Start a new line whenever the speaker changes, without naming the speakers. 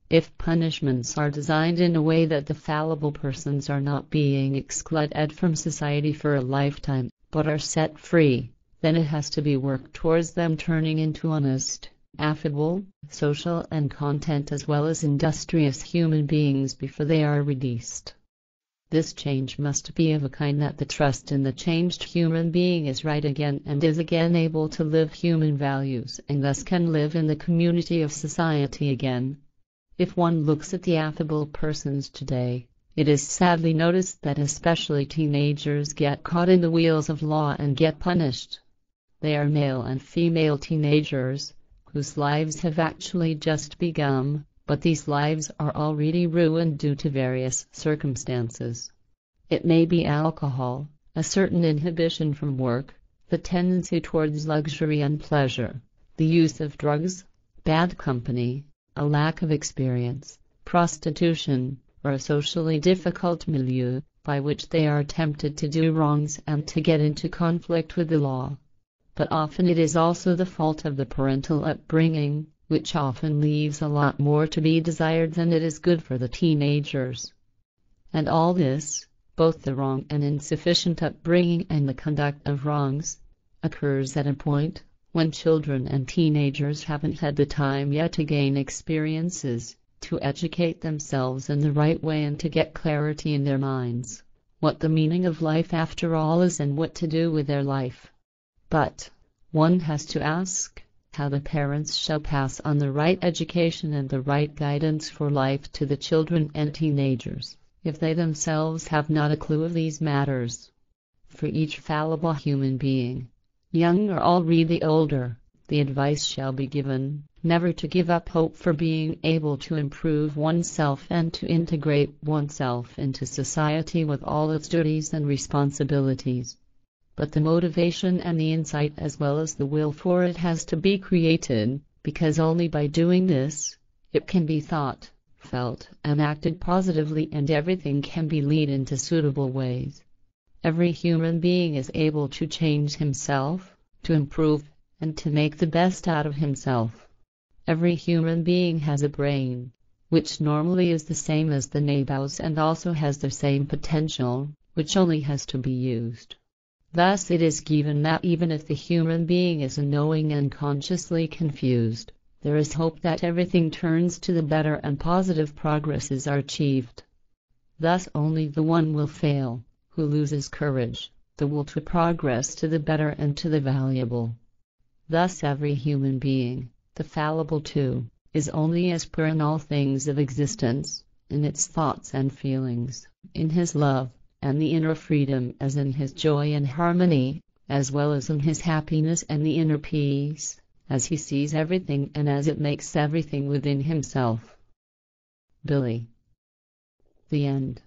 If punishments are designed in a way that the fallible persons are not being excluded from society for a lifetime, but are set free, then it has to be worked towards them turning into honest, affable, social and content as well as industrious human beings before they are released. This change must be of a kind that the trust in the changed human being is right again and is again able to live human values and thus can live in the community of society again. If one looks at the affable persons today, it is sadly noticed that especially teenagers get caught in the wheels of law and get punished. They are male and female teenagers, whose lives have actually just begun, but these lives are already ruined due to various circumstances. It may be alcohol, a certain inhibition from work, the tendency towards luxury and pleasure, the use of drugs, bad company, a lack of experience, prostitution, or a socially difficult milieu, by which they are tempted to do wrongs and to get into conflict with the law. But often it is also the fault of the parental upbringing, which often leaves a lot more to be desired than it is good for the teenagers. And all this, both the wrong and insufficient upbringing and the conduct of wrongs, occurs at a point when children and teenagers haven't had the time yet to gain experiences, to educate themselves in the right way and to get clarity in their minds, what the meaning of life after all is and what to do with their life. But one has to ask how the parents shall pass on the right education and the right guidance for life to the children and teenagers, if they themselves have not a clue of these matters. For each fallible human being, young or already older, the advice shall be given, never to give up hope for being able to improve oneself and to integrate oneself into society with all its duties and responsibilities. But the motivation and the insight as well as the will for it has to be created, because only by doing this, it can be thought, felt, and acted positively and everything can be led into suitable ways. Every human being is able to change himself, to improve, and to make the best out of himself. Every human being has a brain, which normally is the same as the neighbor's and also has the same potential, which only has to be used. Thus it is given that even if the human being is unknowing and consciously confused, there is hope that everything turns to the better and positive progresses are achieved. Thus only the one will fail, who loses courage, the will to progress to the better and to the valuable. Thus every human being, the fallible too, is only as pure in all things of existence, in its thoughts and feelings, in his love, and the inner freedom as in his joy and harmony, as well as in his happiness and the inner peace, as he sees everything and as it makes everything within himself. Billy. The End.